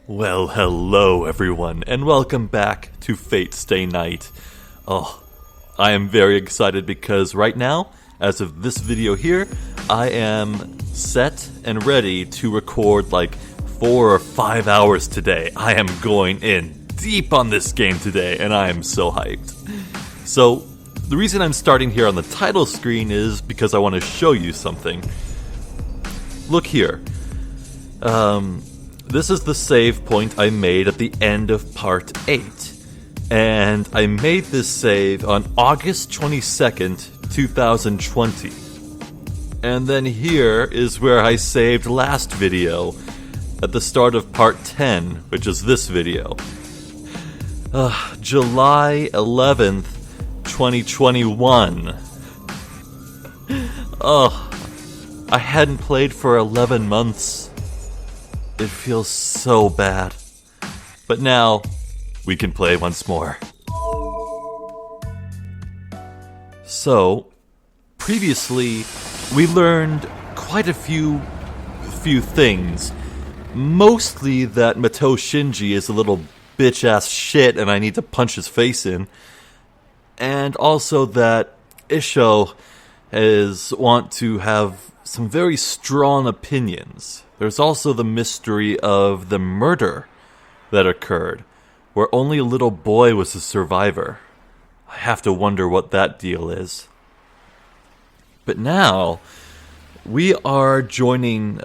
Well, hello everyone, and welcome back to Fate Stay Night. Oh, I am very excited because right now, as of this video here, I am set and ready to record like 4 or 5 hours today. I am going in deep on this game today, and I am so hyped. So, the reason I'm starting here on the title screen is because I want to show you something. Look here. This is the save point I made at the end of Part 8. And I made this save on August 22nd, 2020. And then here is where I saved last video, at the start of Part 10, which is this video. July 11th, 2021. I hadn't played for 11 months. It feels so bad. But now, we can play once more. So, previously, we learned quite a few things. Mostly that Mato Shinji is a little bitch-ass shit and I need to punch his face in. And also that Isho want to have some very strong opinions. There's also the mystery of the murder that occurred, where only a little boy was the survivor. I have to wonder what that deal is. But now, we are joining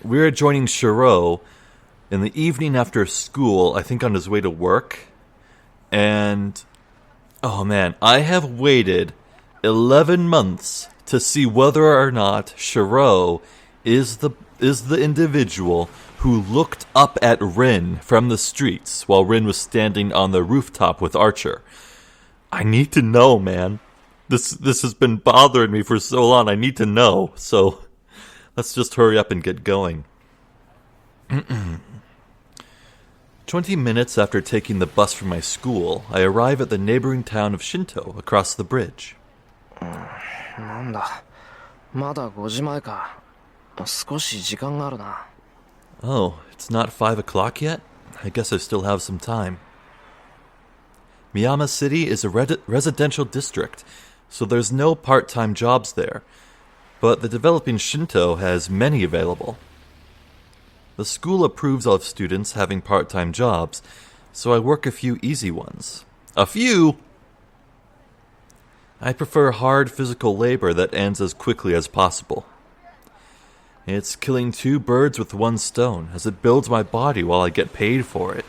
Shirou in the evening after school, I think on his way to work. And, oh man, I have waited 11 months to see whether or not Shirou is the individual who looked up at Rin from the streets while Rin was standing on the rooftop with Archer. I need to know, man. This has been bothering me for so long. I need to know. So let's just hurry up and get going. 20 minutes after taking the bus from my school, I arrive at the neighboring town of Shinto across the bridge. なんだ、まだ5時前か。少し時間があるな。 Oh, it's not 5 o'clock yet? I guess I still have some time. Miyama City is a residential district, so there's no part-time jobs there. But the developing Shinto has many available. The school approves of students having part-time jobs, so I work a few easy ones. A few? I prefer hard physical labor that ends as quickly as possible. It's killing 2 birds with 1 stone, as it builds my body while I get paid for it.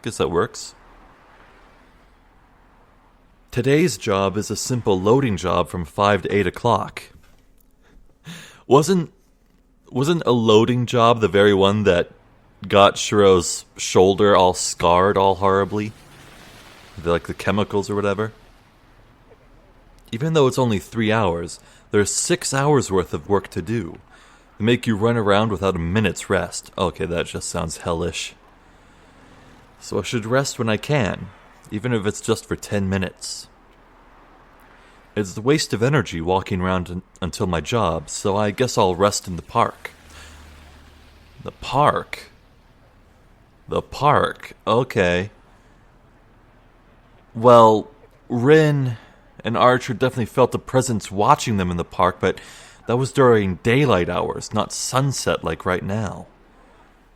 Guess that works. Today's job is a simple loading job from 5 to 8 o'clock. Wasn't a loading job the very one that got Shirou's shoulder all scarred all horribly? Like the chemicals or whatever? Even though it's only 3 hours, there's 6 hours worth of work to do. They make you run around without a minute's rest. Okay, that just sounds hellish. So I should rest when I can, even if it's just for 10 minutes. It's a waste of energy walking around until my job, so I guess I'll rest in the park. The park? The park, okay. Well, Rin and Archer definitely felt a presence watching them in the park, but that was during daylight hours, not sunset like right now.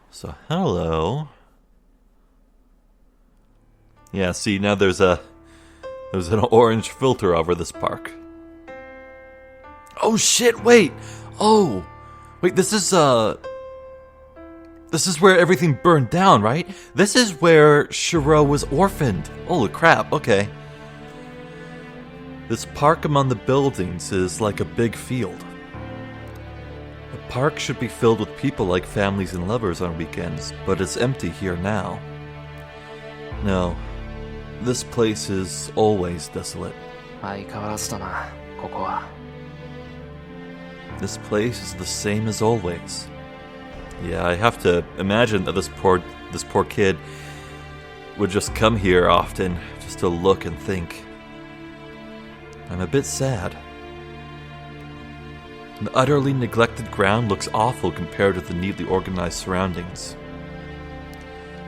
So, hello. Yeah, see, now there's an orange filter over this park. Oh shit, wait! Oh! Wait, this is where everything burned down, right? This is where Shirou was orphaned. Holy crap, okay. This park among the buildings is like a big field. The park should be filled with people like families and lovers on weekends, but it's empty here now. No, this place is always desolate. 相変わらずだな、ここは。 This place is the same as always. Yeah, I have to imagine that this poor kid would just come here often, just to look and think. I'm a bit sad. The utterly neglected ground looks awful compared to the neatly organized surroundings.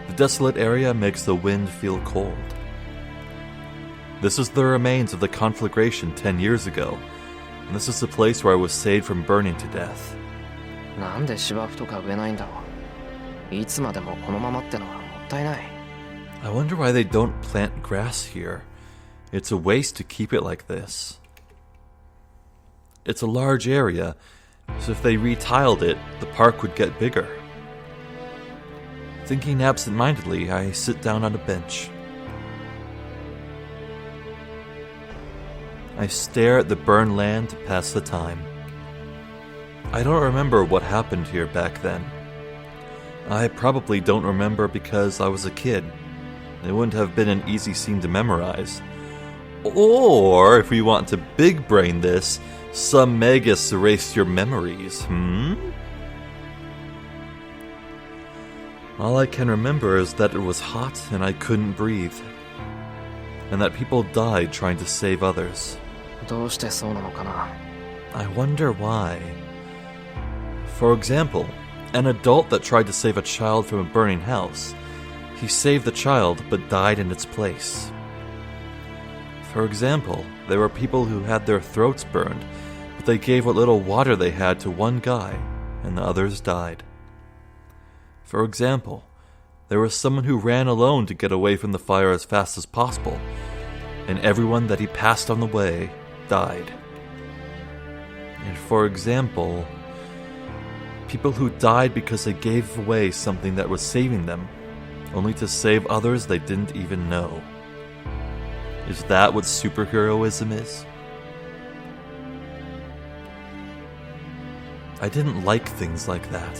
The desolate area makes the wind feel cold. This is the remains of the conflagration 10 years ago, and this is the place where I was saved from burning to death. なんで芝生とか植えないんだろう。いつまでもこのままってのはもったいない。I wonder why they don't plant grass here. It's a waste to keep it like this. It's a large area, so if they retiled it, the park would get bigger. Thinking absent-mindedly, I sit down on a bench. I stare at the burned land to pass the time. I don't remember what happened here back then. I probably don't remember because I was a kid. It wouldn't have been an easy scene to memorize. Or, if we want to big brain this, some magus erased your memories, All I can remember is that it was hot and I couldn't breathe. And that people died trying to save others. どうしてそうなのかな。I wonder why. For example, an adult that tried to save a child from a burning house. He saved the child but died in its place. For example, there were people who had their throats burned, but they gave what little water they had to one guy, and the others died. For example, there was someone who ran alone to get away from the fire as fast as possible, and everyone that he passed on the way died. And for example, people who died because they gave away something that was saving them, only to save others they didn't even know. Is that what superheroism is? I didn't like things like that.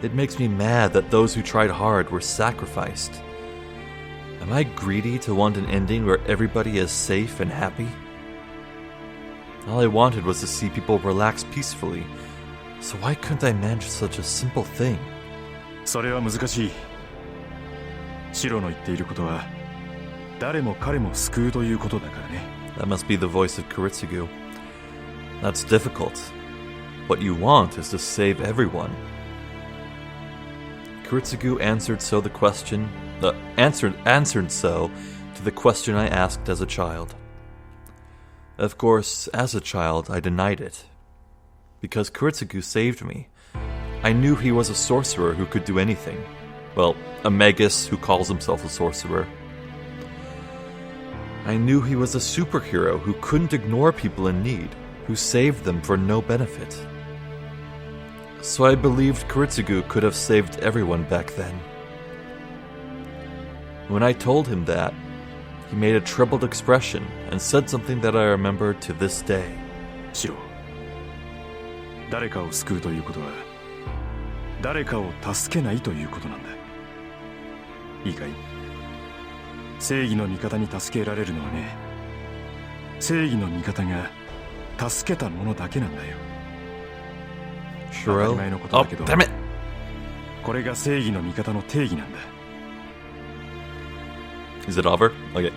It makes me mad that those who tried hard were sacrificed. Am I greedy to want an ending where everybody is safe and happy? All I wanted was to see people relax peacefully, so why couldn't I manage such a simple thing? それは難しい。シロの言っていることは、誰も彼も救うということだからね。That must be the voice of Kuritsugu. That's difficult. What you want is to save everyone. Kuritsugu answered so the question answered so to the question I asked as a child. Of course, as a child, I denied it. Because Kuritsugu saved me. I knew he was a sorcerer who could do anything. Well, a magus who calls himself a sorcerer. I knew he was a superhero who couldn't ignore people in need, who saved them for no benefit. So I believed Kuritsugu could have saved everyone back then. When I told him that, he made a troubled expression and said something that I remember to this day. シロ、誰かを救うということは、誰かを助けないということなんだ。いいかい？正義の味方に助けられるのはね、正義の味方が助けたものだけなんだよ。Shirou? 当たり前のことだけど、 Oh, damn it! これが正義の味方の定義なんだ。Is it over? Okay.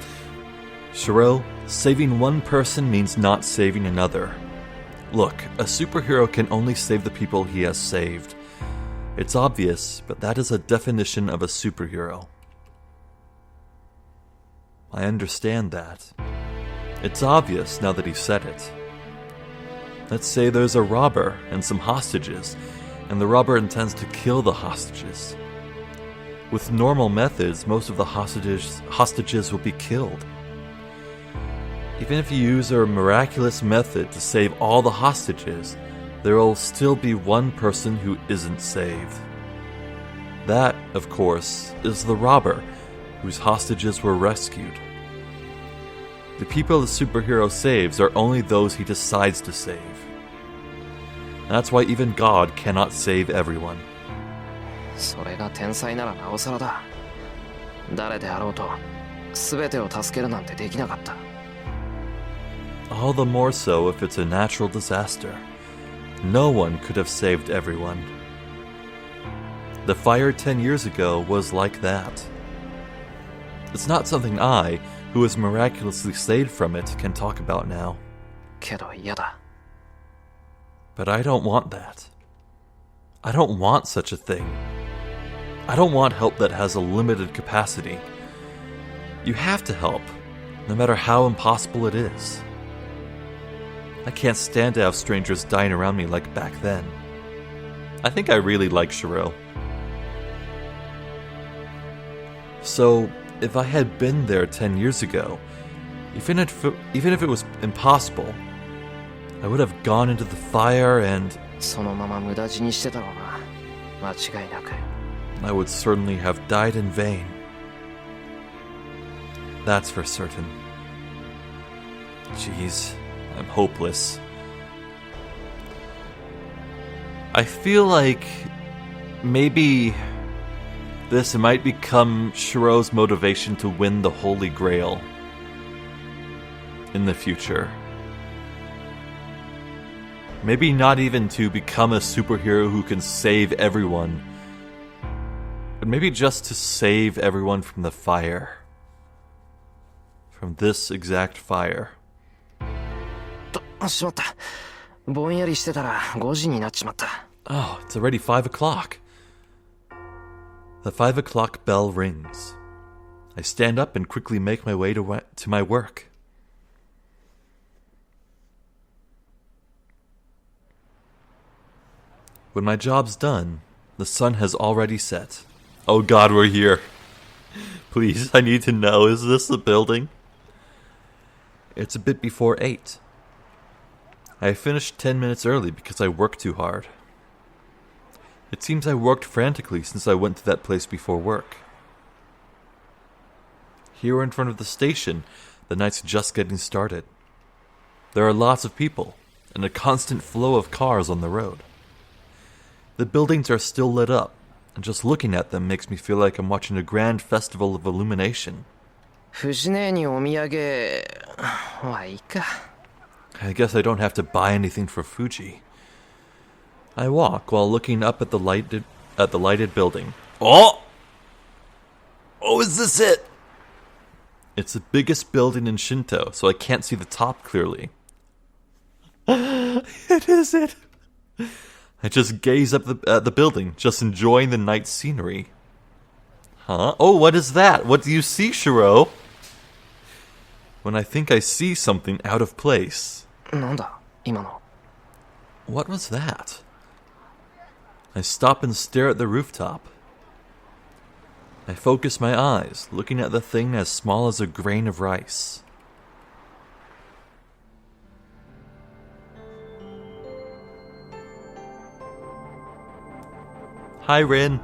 Shirou, saving one person means not saving another. Look, a superhero can only save the people he has saved. It's obvious, but that is a definition of a superhero. I understand that. It's obvious now that he said it. Let's say there's a robber and some hostages, and the robber intends to kill the hostages. With normal methods, most of the hostages will be killed. Even if you use a miraculous method to save all the hostages, there will still be one person who isn't saved. That, of course, is the robber, whose hostages were rescued. The people the superhero saves are only those he decides to save. That's why even God cannot save everyone. それが天才ならなおさらだ。誰であろうと、全てを助けるなんてできなかった。All the more so if it's a natural disaster. No one could have saved everyone. The fire 10 years ago was like that. It's not something I, who was miraculously saved from it, can talk about now. けど嫌だ。But I don't want that. I don't want such a thing. I don't want help that has a limited capacity. You have to help, no matter how impossible it is. I can't stand to have strangers dying around me like back then. I think I really like Shirou. So, if I had been there 10 years ago, even if it was impossible, I would have gone into the fire and そのまま無駄死にしてたろうな。間違いなく。I would certainly have died in vain. That's for certain. Jeez, I'm hopeless. I feel like maybe this might become Shirou's motivation to win the Holy Grail in the future. Maybe not even to become a superhero who can save everyone, but maybe just to save everyone from the fire. From this exact fire. しまった。ぼんやりしてたら5時になっちまった。Oh, it's already 5 o'clock. The 5 o'clock bell rings. I stand up and quickly make my way to my work. When my job's done, the sun has already set. Oh God, we're here. Please, I need to know, is this the building? It's a bit before 8. I finished 10 minutes early because I worked too hard. It seems I worked frantically since I went to that place before work. Here in front of the station, the night's just getting started. There are lots of people, and a constant flow of cars on the road. The buildings are still lit up, and just looking at them makes me feel like I'm watching a grand festival of illumination. 藤姉にお土産はいいか。I guess I don't have to buy anything for Fuji. I walk while looking up at the lighted building. Oh! Oh, is this it? It's the biggest building in Shinto, so I can't see the top clearly. It is it. I just gaze up at the building, just enjoying the night scenery. Huh? Oh, what is that? What do you see, Shirou? When I think I see something out of place. なんだ今の。What was that? I stop and stare at the rooftop. I focus my eyes, looking at the thing as small as a grain of rice. Hi, Rin.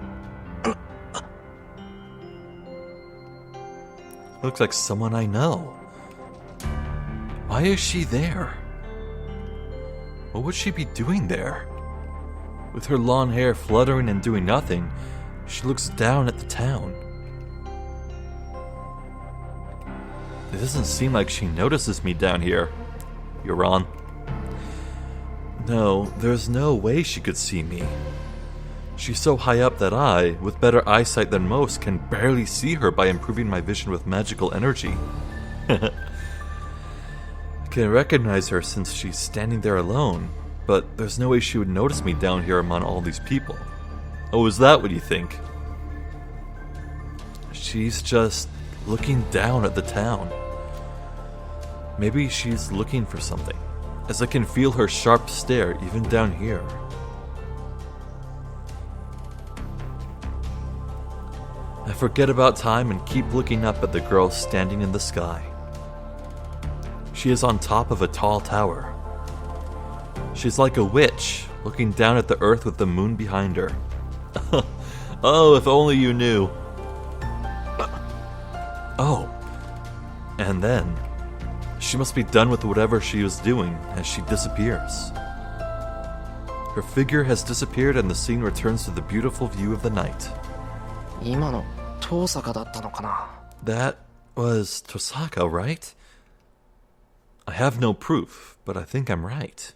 Looks like someone I know. Why is she there? What would she be doing there? With her long hair fluttering and doing nothing, she looks down at the town. It doesn't seem like she notices me down here. You're on. No, there's no way she could see me. She's so high up that I, with better eyesight than most, can barely see her by improving my vision with magical energy. I can recognize her since she's standing there alone, but there's no way she would notice me down here among all these people. Oh, is that what you think? She's just looking down at the town. Maybe she's looking for something, as I can feel her sharp stare even down here. I forget about time and keep looking up at the girl standing in the sky. She is on top of a tall tower. She's like a witch, looking down at the earth with the moon behind her. Oh, if only you knew. Oh, and then she must be done with whatever she was doing as she disappears. Her figure has disappeared and the scene returns to the beautiful view of the night. 今の遠坂だったのかな。 That was Tosaka, right? I have no proof, but I think I'm right.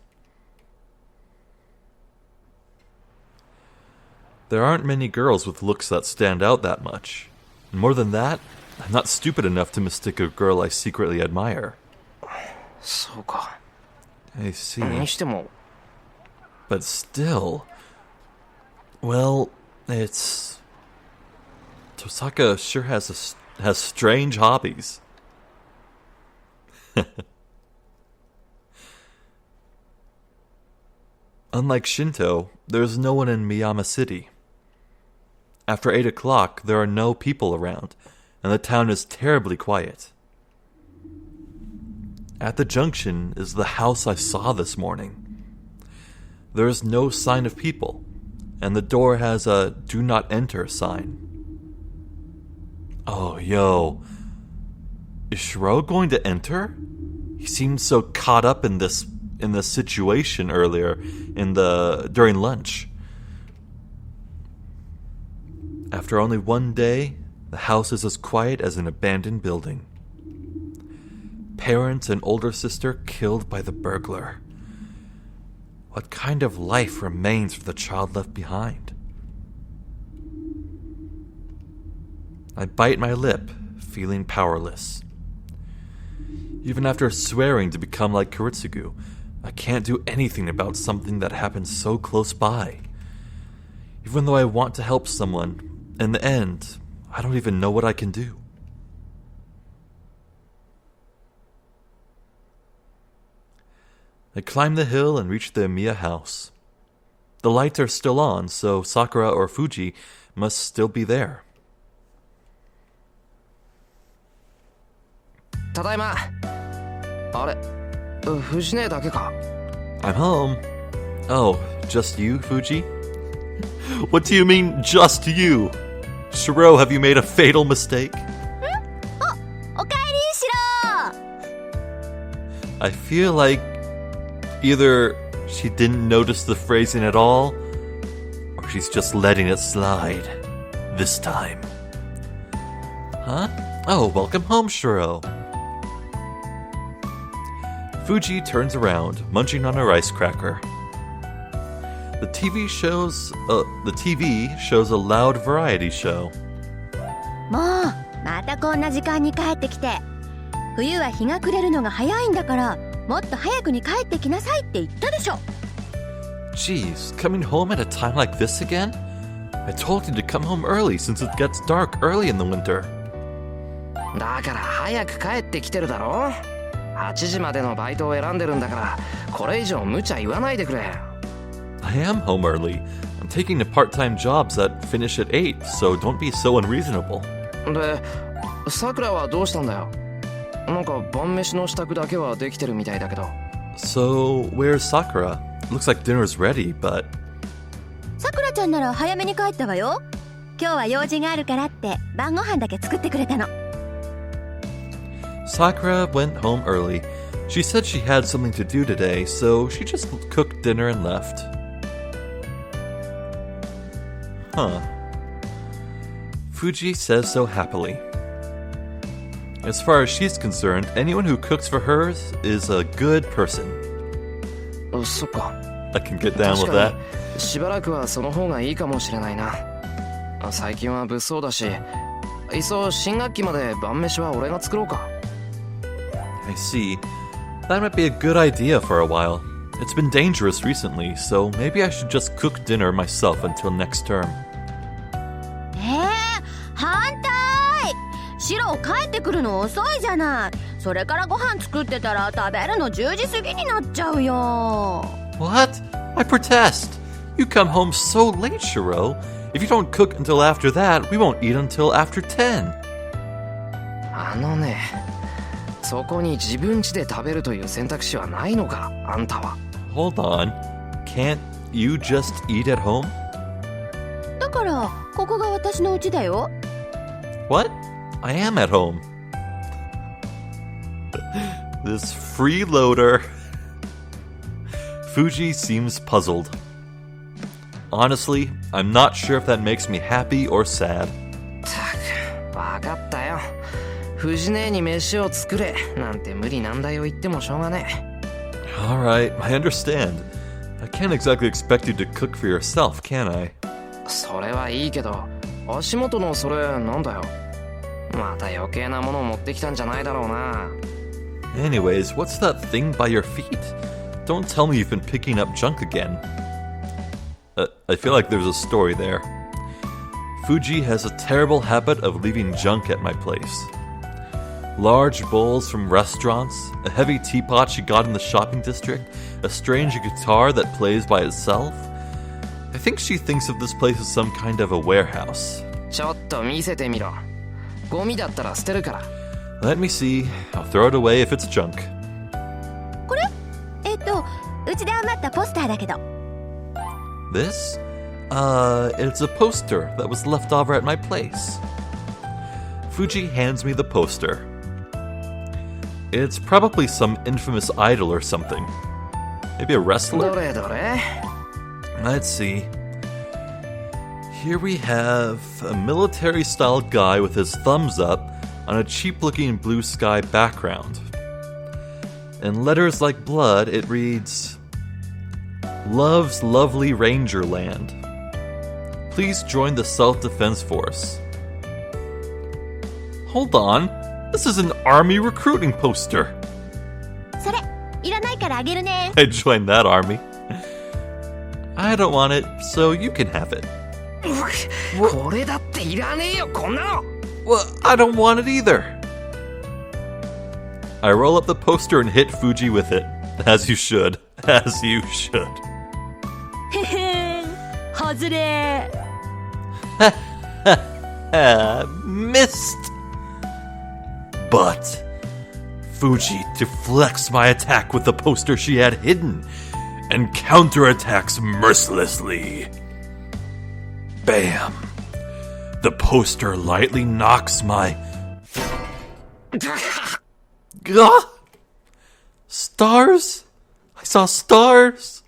There aren't many girls with looks that stand out that much. And more than that, I'm not stupid enough to mistake a girl I secretly admire. そうか。 I see. にしても but still. Well, it's... Tosaka sure has strange hobbies. Unlike Shinto, there's no one in Miyama City. After 8 o'clock, there are no people around, and the town is terribly quiet. At the junction is the house I saw this morning. There is no sign of people, and the door has a "Do Not Enter" sign. Oh, yo. Is Shirou going to enter? He seemed so caught up in this situation earlier during lunch. After only one day, the house is as quiet as an abandoned building. Parents and older sister killed by the burglar. What kind of life remains for the child left behind? I bite my lip, feeling powerless. Even after swearing to become like Kuritsugu, I can't do anything about something that happened so close by. Even though I want to help someone, in the end, I don't even know what I can do. I climb the hill and reach the Emiya house. The lights are still on, so Sakura or Fuji must still be there. Tadaima. Are, Fujine dake ka? I'm home. Oh, just you, Fuji? What do you mean, just you? Shirou, have you made a fatal mistake? Okaeri, Shirou! I feel like either she didn't notice the phrasing at all, or she's just letting it slide. This time. Huh? Oh, welcome home, Shirou. Fuji turns around, munching on a rice cracker. The TV shows a loud variety show. もう、またこんな時間に帰ってきて。冬は日が暮れるのが早いんだから、もっと早くに帰ってきなさいって言ったでしょ。Geez, coming home at a time like this again? I told you to come home early since it gets dark early in the winter. だから早く帰ってきてるだろ。8時までのバイトを選んでるんだから、これ以上無茶言わないでくれ。I am home early. I'm taking the part-time jobs that finish at 8, so don't be so unreasonable. で、さくらはどうしたんだよ。なんか晩飯の支度だけはできてるみたいだけど。So, where's Sakura? Looks like dinner's ready, but... さくらちゃんなら早めに帰ったわよ。今日は用事があるからって晩ご飯だけ作ってくれたの。Sakura went home early. She said she had something to do today, so she just cooked dinner and left. Huh. Fuji says so happily. As far as she's concerned, anyone who cooks for her is a good person. そっか。 I can get down with that. しばらくはその方がいいかもしれないな。最近は物騒だし、いっそ新学期まで晩飯は俺が作ろうか。I see. That might be a good idea for a while. It's been dangerous recently, so maybe I should just cook dinner myself until next term. 反対！シロ帰ってくるの遅いじゃない。それからご飯作ってたら食べるの10時過ぎになっちゃうよ。What? I protest! You come home so late, Shirou. If you don't cook until after that, we won't eat until after 10. あのね、そこに自分家で食べるという選択肢はないのか、あんたは。Hold on. Can't you just eat at home? だからここが私の家だよ。What? I am at home. This freeloader. Fuji seems puzzled. Honestly, I'm not sure if that makes me happy or sad. たく、わかったよ。藤姉に飯を作れなんて無理難題を言ってもしょうがねえ。Alright, I understand. I can't exactly expect you to cook for yourself, can I? それはいいけど、足元のそれなんだよ。また余計なものを持ってきたんじゃないだろうな。Anyways, what's that thing by your feet? Don't tell me you've been picking up junk again. I feel like there's a story there. Fuji has a terrible habit of leaving junk at my place. Large bowls from restaurants, a heavy teapot she got in the shopping district, a strange guitar that plays by itself. I think she thinks of this place as some kind of a warehouse. ちょっと見せてみろ。ゴミだったら捨てるから。Let me see. I'll throw it away if it's junk. これうちで余ったポスターだけど。 This? It's a poster that was left over at my place. Fuji hands me the poster. It's probably some infamous idol or something. Maybe a ど wrestler? れどれ。 Let's see. Here we have a military-style guy with his thumbs up on a cheap-looking blue sky background. In letters like blood, it reads, Love's lovely Ranger Land. Please join the Self-Defense Force. Hold on. This is an army recruiting poster. それいらないからあげるね。 I joined that army. I don't want it, so you can have it. これだっていらねえよこんなの。 Well, I don't want it either. I roll up the poster and hit Fuji with it. As you should. As you should. へへん、外れ。 Missed. But Fuji deflects my attack with the poster she had hidden and counterattacks mercilessly. Bam. The poster lightly knocks my... Gah! Stars? I saw stars.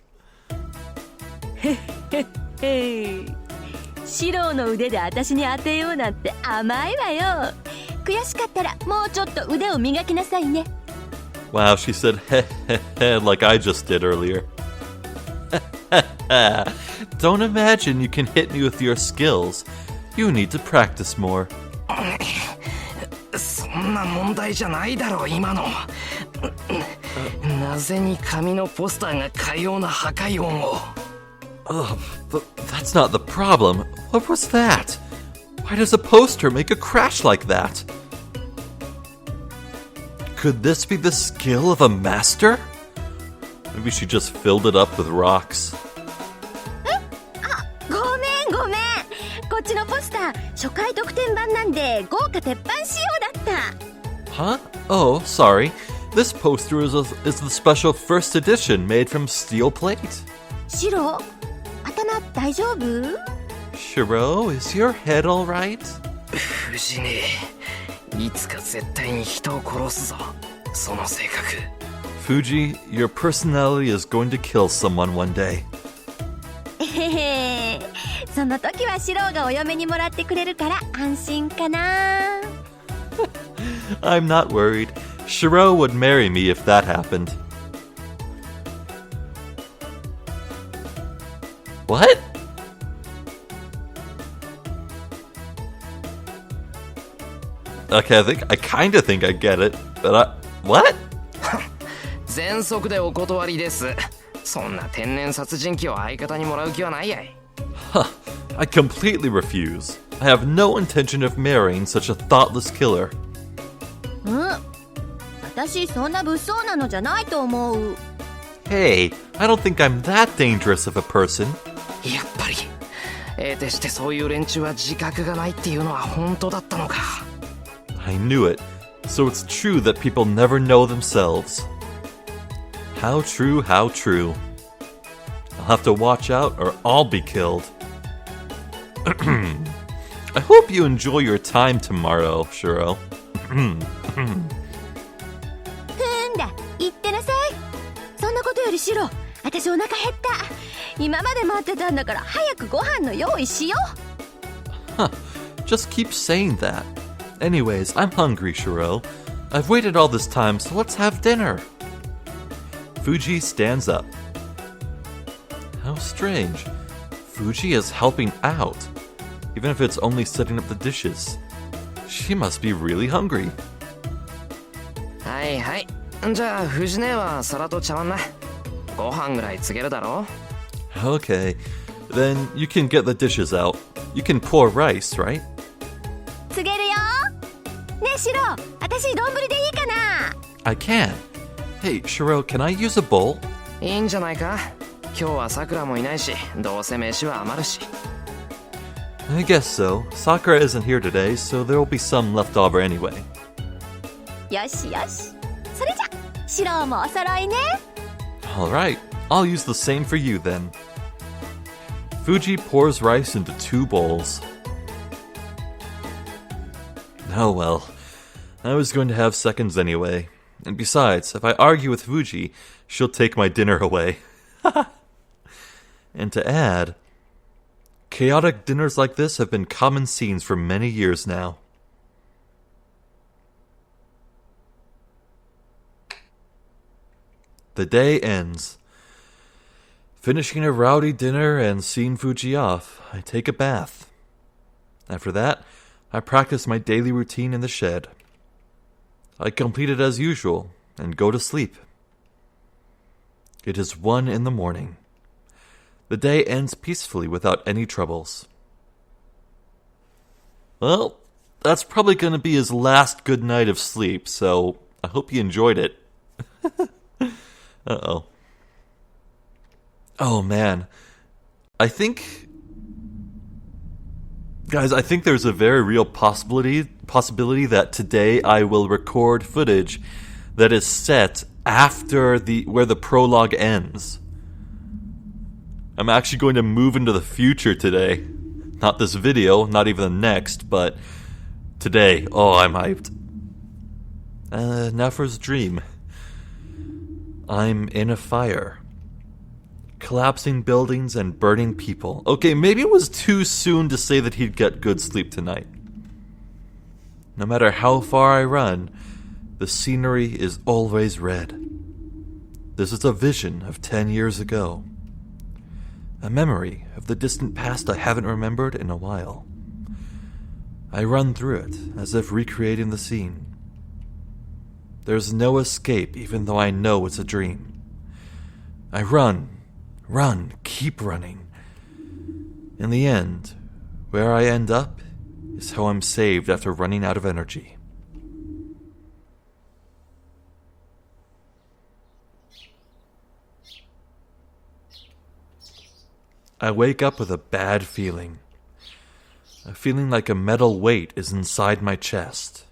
シローの腕で私に当てようなんて甘いわよ。悔しかったらもうちょっと腕を磨きなさいね。 Wow, she said heh heh heh like I just did earlier. Don't imagine you can hit me with your skills. You need to practice more. そんな問題じゃないだろう今の。なぜに紙のポスターがかような破壊音を。 But that's not the problem. What was that? Why does a poster make a crash like that? Could this be the skill of a master? Maybe she just filled it up with rocks. ごめんごめん。こっちのポスター初回特典版なんで豪華鉄板仕様だった。 Huh? Oh, sorry. This poster is the special first edition made from steel plate. シロー、頭大丈夫？ Shirou, is your head alright? 藤ねえ、いつか絶対に人を殺すぞ。その性格。 Fuji, your personality is going to kill someone one day. へへ、その時はシローがお嫁にもらってくれるから安心かな。 I'm not worried. Shirou would marry me if that happened. What? Okay, I kinda think I get it, but what? 全速でお断りです。そんな天然殺人鬼を相方にもらう気はないやい。 Huh, I completely refuse. I have no intention of marrying such a thoughtless killer. うん、私そんな物騒なのじゃないと思う。 Hey, I don't think I'm that dangerous of a person. やっぱり得てしてそういう連中は自覚がないっていうのは本当だったのか。 I knew it. So it's true that people never know themselves. How true, how true. I'll have to watch out or I'll be killed. I hope you enjoy your time tomorrow, Shirou. ふんだ、言ってなさい。そんなことよりシロ、私お腹減った。今まで待ってたんだから早くご飯の用意しよう。 Huh, just keep saying that. Anyways, I'm hungry, Shirou. I've waited all this time, so let's have dinner. Fuji stands up. How strange. Fuji is helping out, even if it's only setting up the dishes. She must be really hungry. はいはい。じゃあ藤姉は皿と茶碗な。ご飯ぐらい告げるだろ。 Okay. Then you can get the dishes out. You can pour rice, right? 告げるよ。ねえシロ、私丼でいいかな？ I can. Hey, Shiro, can I use a bowl? いいんじゃないか。今日はさくらもいないし、どうせ飯は余るし。I guess so. Sakura isn't here today, so there will be some left over anyway. よしよし。それじゃ、シロもお揃いね。Alright, I'll use the same for you then. Fuji pours rice into 2 bowls. Oh well, I was going to have seconds anyway. And besides, if I argue with Fuji, she'll take my dinner away. And to add, chaotic dinners like this have been common scenes for many years now. The day ends. Finishing a rowdy dinner and seeing Fuji off, I take a bath. After that, I practice my daily routine in the shed. I complete it as usual and go to sleep. It is 1 in the morning. The day ends peacefully without any troubles. Well, that's probably going to be his last good night of sleep, so I hope you enjoyed it. Uh-oh. Oh, man. I think there's a very real possibility that today I will record footage that is set after where the prologue ends. I'm actually going to move into the future today. Not this video, not even the next, but today. Oh, I'm hyped. Now for his dream. I'm in a fire. Collapsing buildings and burning people. Okay, maybe it was too soon to say that he'd get good sleep tonight. No matter how far I run, the scenery is always red. This is a vision of 10 years ago. A memory of the distant past I haven't remembered in a while. I run through it, as if recreating the scene. There's no escape, even though I know it's a dream. I run, keep running. In the end, where I end up is how I'm saved after running out of energy. I wake up with a bad feeling. A feeling like a metal weight is inside my chest.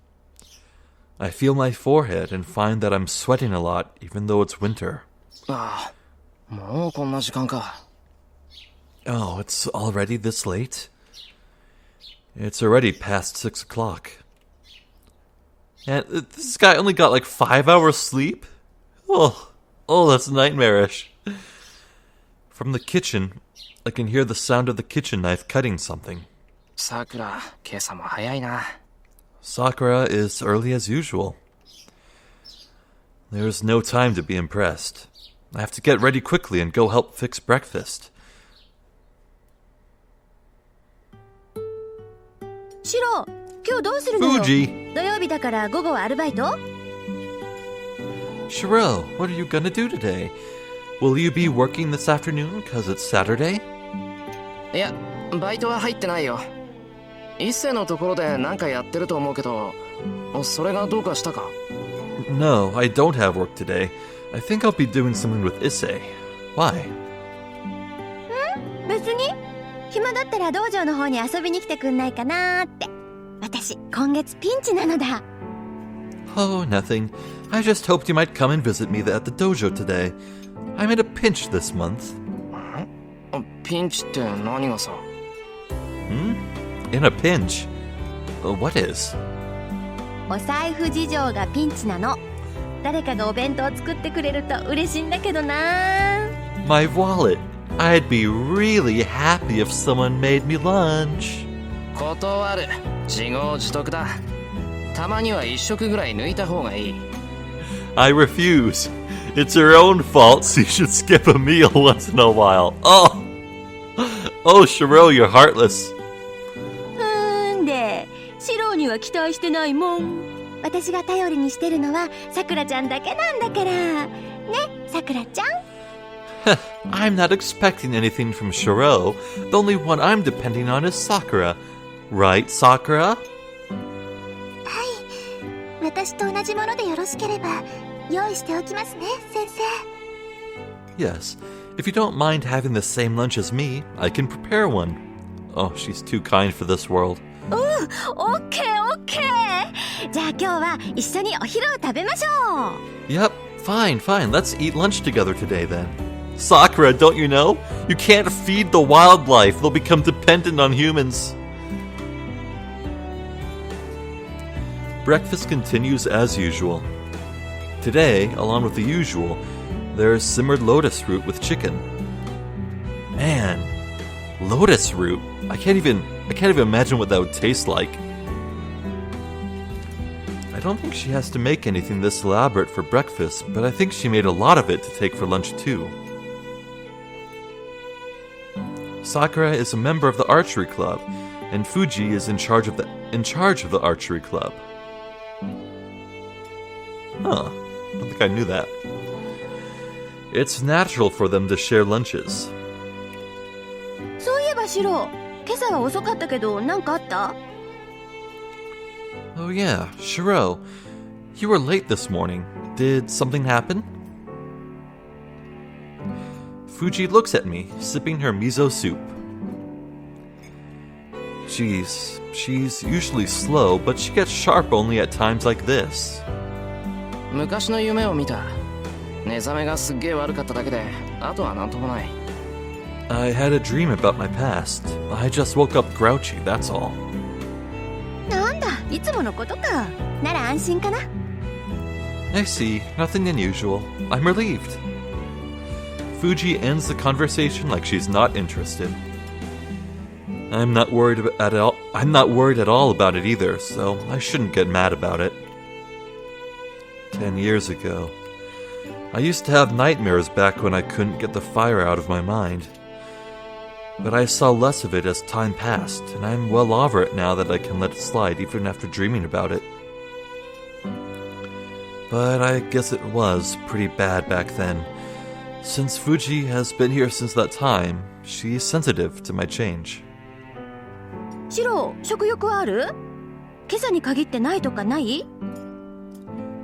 I feel my forehead and find that I'm sweating a lot even though it's winter. ああ、もうこんな時間か。Oh, it's already this late? It's already past 6 o'clock. And this guy only got like 5 hours sleep? Oh, that's nightmarish. From the kitchen, I can hear the sound of the kitchen knife cutting something. さくら、今朝も早いな。Sakura is early as usual. There's no time to be impressed. I have to get ready quickly and go help fix breakfast. シロ、今日どうするのよ？ Fuji! 土曜日だから午後はアルバイト？ Shiro, what are you gonna do today? Will you be working this afternoon because it's Saturday? いや、バイトは入ってないよ。一世のところで何かやってると思うけど、それがどうかしたか？ No, I don't have work today. I think I'll be doing something with Issei. Why? 別に暇だったら道場の方に遊びに来てくんないかなーって。私今月ピンチなのだ。 Oh, nothing. I just hoped you might come and visit me at the dojo today. I'm in a pinch this month. ピンチって何がさ？ In a pinch? What is? お財布事情がピンチなの。誰かがお弁当作ってくれると嬉しいんだけどな。 My wallet. I'd be really happy if someone made me lunch. 断る。自業自得だ。たまには一食ぐらい抜いた方がいい。 I refuse. It's your own fault, so you should skip a meal once in a while. Oh, Shiro, you're heartless. で、シロには期待してないもん。私が頼りにしてるのはさくらちゃんだけなんだから。ね、さくらちゃん。I'm not expecting anything from Shirou. The only one I'm depending on is Sakura. Right, Sakura? 私と同じものでよろしければ用意しておきますね、先生。 Yes. If you don't mind having the same lunch as me, I can prepare one. Oh, she's too kind for this world. オッケーオッケー。じゃあ今日は一緒にお昼を食べましょう。 Yep, fine. Let's eat lunch together today then. Sakura, don't you know? You can't feed the wildlife. They'll become dependent on humans. Breakfast continues as usual. Today, along with the usual, there's simmered lotus root with chicken. Man, lotus root. I can't even imagine what that would taste like. I don't think she has to make anything this elaborate for breakfast, but I think she made a lot of it to take for lunch too. Sakura is a member of the archery club, and Fuji is in charge of the archery club. Huh, I don't think I knew that. It's natural for them to share lunches. そういえばシロ、今朝は遅かったけど何かあった？ Oh yeah, Shirou. You were late this morning. Did something happen? Fuji looks at me, sipping her miso soup. She's usually slow, but she gets sharp only at times like this. 昔の夢を見た。寝覚めがすっげえ悪かっただけで、あとはなんともない。I had a dream about my past. I just woke up grouchy, that's all. なんだ、いつものことか。なら安心かな。 I see, nothing unusual. I'm relieved. Fuji ends the conversation like she's not interested. I'm not worried at all about it either, so I shouldn't get mad about it. 10 years ago. I used to have nightmares back when I couldn't get the fire out of my mind. But I saw less of it as time passed, and I'm well over it now that I can let it slide even after dreaming about it. But I guess it was pretty bad back then. Since Fuji has been here since that time, she's sensitive to my change. シロ、食欲はある？今朝に限ってないとかない？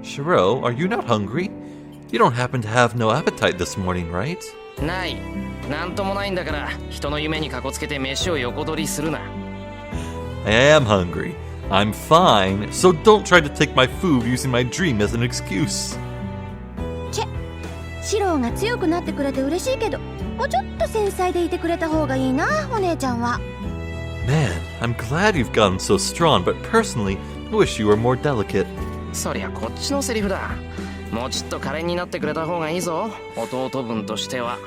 Shirou, are you not hungry? You don't happen to have no appetite this morning, right? ない。なんともないんだから、人の夢にかこつけて飯を横取りするな。I am hungry. I'm fine, so don't try to take my food using my dream as an excuse. シロが強くなってくれて嬉しいけど、もうちょっと繊細でいてくれた方がいいな、お姉ちゃんは。Man, I'm glad you've gotten so strong, but personally, I wish you were more delicate. そりゃこっちのセリフだ。もうちょっと可憐になってくれた方がいいぞ、弟分としては。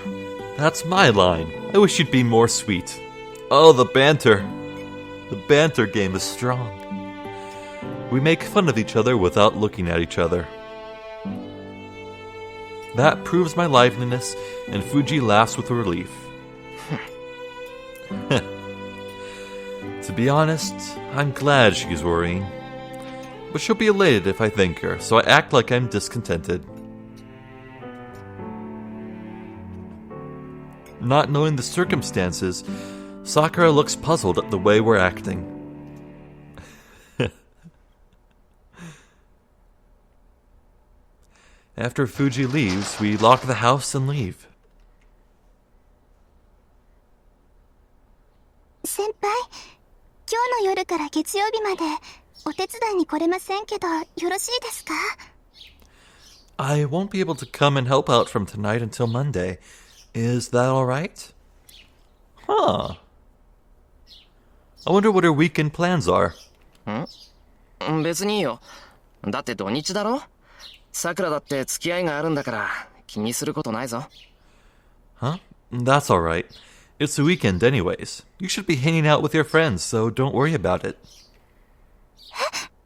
That's my line. I wish you'd be more sweet. Oh, the banter. The banter game is strong. We make fun of each other without looking at each other. That proves my liveliness, and Fuji laughs with relief. To be honest, I'm glad she's worrying. But she'll be elated if I thank her, so I act like I'm discontented. Not knowing the circumstances, Sakura looks puzzled at the way we're acting. After Fuji leaves, we lock the house and leave. 先輩、今日の夜から月曜日までお手伝いに来れませんけど、よろしいですか？ I won't be able to come and help out from tonight until Monday. Is that all right? Huh. I wonder what her weekend plans are. 別にいいよ。だって土日だろ？さくらだって付き合いがあるんだから気にすることないぞ。Huh? That's all right. It's the weekend anyways. You should be hanging out with your friends, so don't worry about it.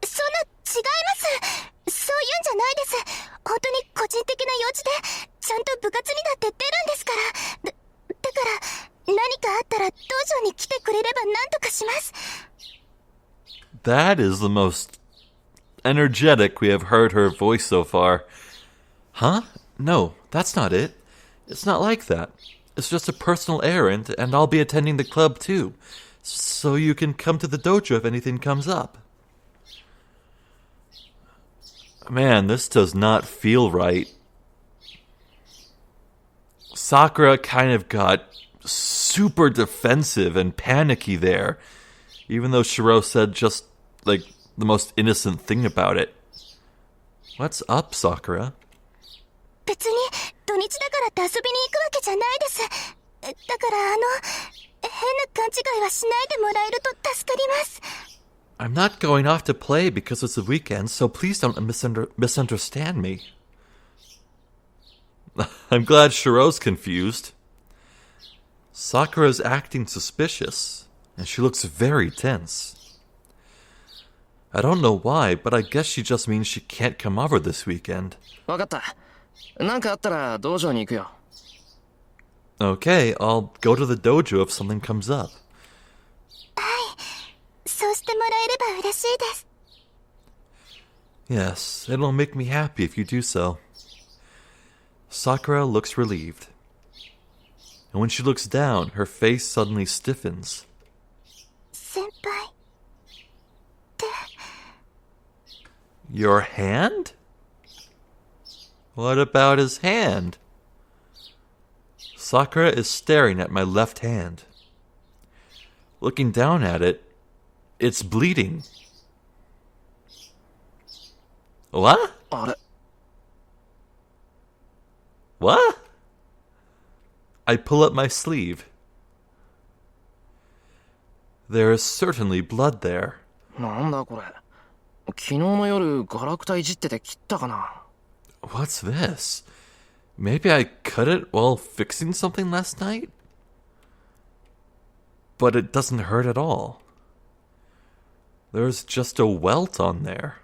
そんな、違います。そういうんじゃないです。本当に個人的な用事で、ちゃんと部活にだって出るんですから。だから、何かあったら道場に来てくれれば何とかします。That is the most energetic we have heard her voice so far. Huh? No, that's not it. It's not like that. It's just a personal errand, and I'll be attending the club too, so you can come to the dojo if anything comes up. Man, this does not feel right. Sakura kind of got super defensive and panicky there, even though Shirou said just, like, the most innocent thing about it. What's up, Sakura? 別に土日だからって遊びに行くわけじゃないです。だから変な勘違いはしないでもらえると助かります。I'm not going off to play because it's a weekend, so please don't misunderstand me. I'm glad Shirou's confused. Sakura's acting suspicious, and she looks very tense. I don't know why, but I guess she just means she can't come over this weekend. わかった。なんかあったら道場に行くよ。Okay, I'll go to the dojo if something comes up. そうしてもらえれば嬉しいです。Yes, it'll make me happy if you do so. Sakura looks relieved. And when she looks down, her face suddenly stiffens. 先輩。Your hand? What about his hand? Sakura is staring at my left hand. Looking down at it, it's bleeding. What? あれ What? I pull up my sleeve. There is certainly blood there. なんだこれ。昨日の夜ガラクタいじってて切ったかな。What's this? Maybe I cut it while fixing something last night? But it doesn't hurt at all. There's just a welt on there.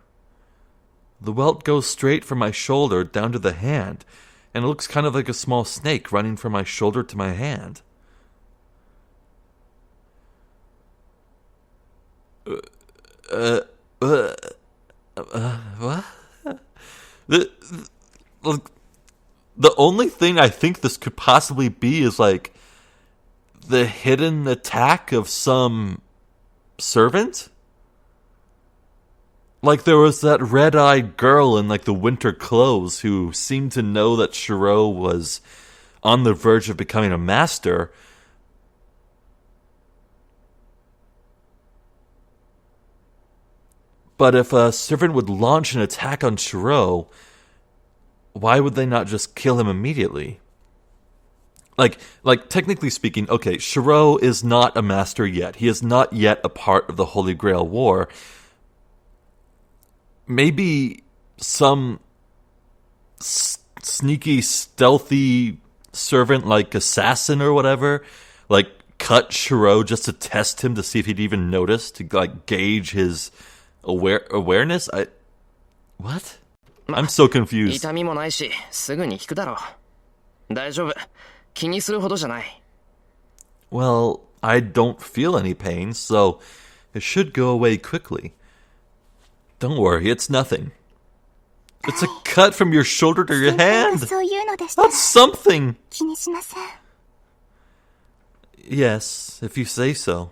The welt goes straight from my shoulder down to the hand, and it looks kind of like a small snake running from my shoulder to my hand. What? The only thing I think this could possibly be is, like, the hidden attack of some servant? Like, there was that red-eyed girl in, like, the winter clothes who seemed to know that Shirou was on the verge of becoming a master. But if a servant would launch an attack on Shirou, why would they not just kill him immediately? Like technically speaking, okay, Shirou is not a master yet. He is not yet a part of the Holy Grail War. Maybe some sneaky, stealthy servant, like assassin or whatever, like cut Shirou just to test him to see if he'd even notice, to like gauge his awareness. What? I'm so confused. 痛みもないし、すぐに引くだろう。大丈夫。気にするほどじゃない。Well, I don't feel any pain, so it should go away quickly. Don't worry, it's nothing. It's a cut from your shoulder to your hand. そういうのでしたら That's something. 気にしません。Yes, if you say so.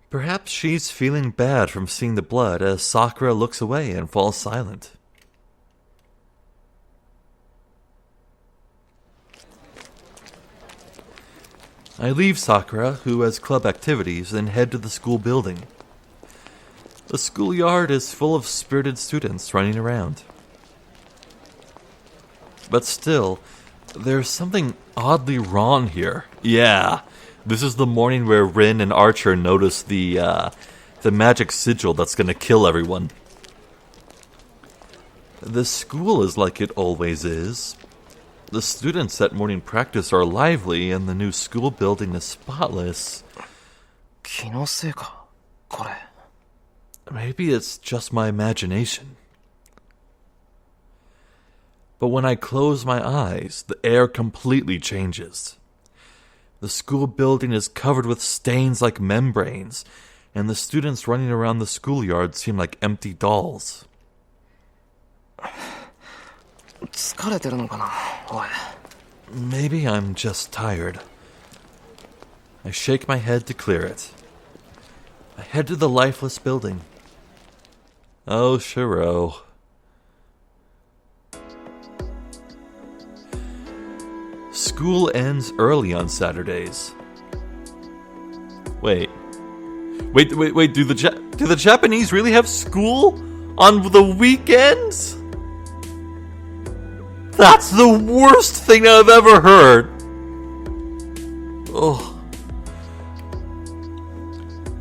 Perhaps she's feeling bad from seeing the blood as Sakura looks away and falls silent. I leave Sakura, who has club activities, and head to the school building. The schoolyard is full of spirited students running around. But still, there's something oddly wrong here. Yeah, this is the morning where Rin and Archer notice the magic sigil that's gonna kill everyone. The school is like it always is. The students at morning practice are lively, and the new school building is spotless. 気のせいか、これ。Maybe it's just my imagination. But when I close my eyes, the air completely changes. The school building is covered with stains like membranes, and the students running around the schoolyard seem like empty dolls. 疲れてるのかな、おい。 Maybe I'm just tired. I shake my head to clear it. I head to the lifeless building. Oh, Shirou. School ends early on Saturdays. Wait, do the Japanese really have school on the weekends? That's the worst thing I've ever heard. Oh.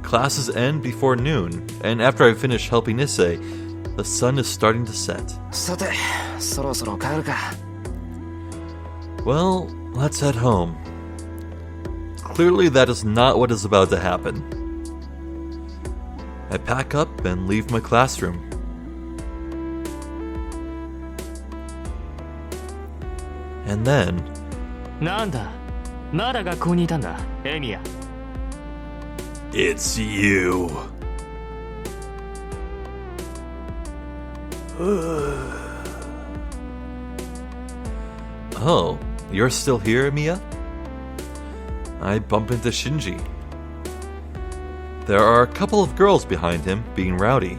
Classes end before noon, and after I finish helping Issei, the sun is starting to set. さて、そろそろ帰るか。 Well, let's head home. Clearly that is not what is about to happen. I pack up and leave my classroom. And then... なんだ、まだ学校にいたんだ、エミヤ。 It's you. Oh, you're still here, Emiya? I bump into Shinji. There are a couple of girls behind him, being rowdy.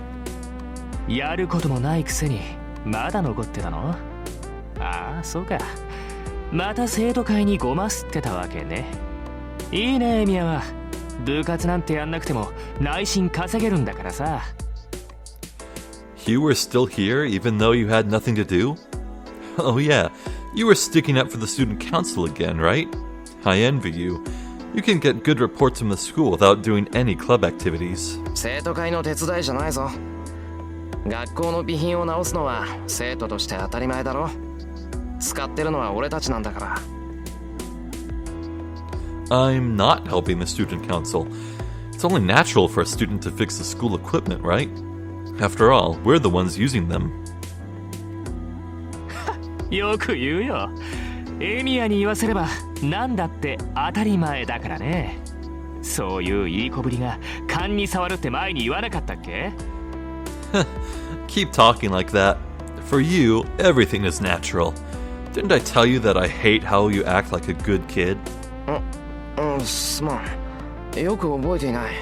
やることもないくせにまだ残ってたの？ああ、そうか。また生徒会にゴマ吸ってたわけね。いいね、エミヤは。部活なんてやんなくても内心稼げるんだからさ。 You were still here even though you had nothing to do? Oh yeah, you were sticking up for the student council again, right? I envy you. You can get good reports from the school without doing any club activities. 生徒会の手伝いじゃないぞ。学校の備品を直すのは生徒として当たり前だろ。使ってるのは俺たちなんだから。 I'm not helping the student council. It's only natural for a student to fix the school equipment, right? After all, we're the ones using them. よく言うよ。エミヤに言わせればなんだって当たり前だからね。そういういい子ぶりが勘に触るって前に言わなかったっけ？ Keep talking like that. For you, everything is natural. Didn't I tell you that I hate how you act like a good kid? すまん。よく覚えていない。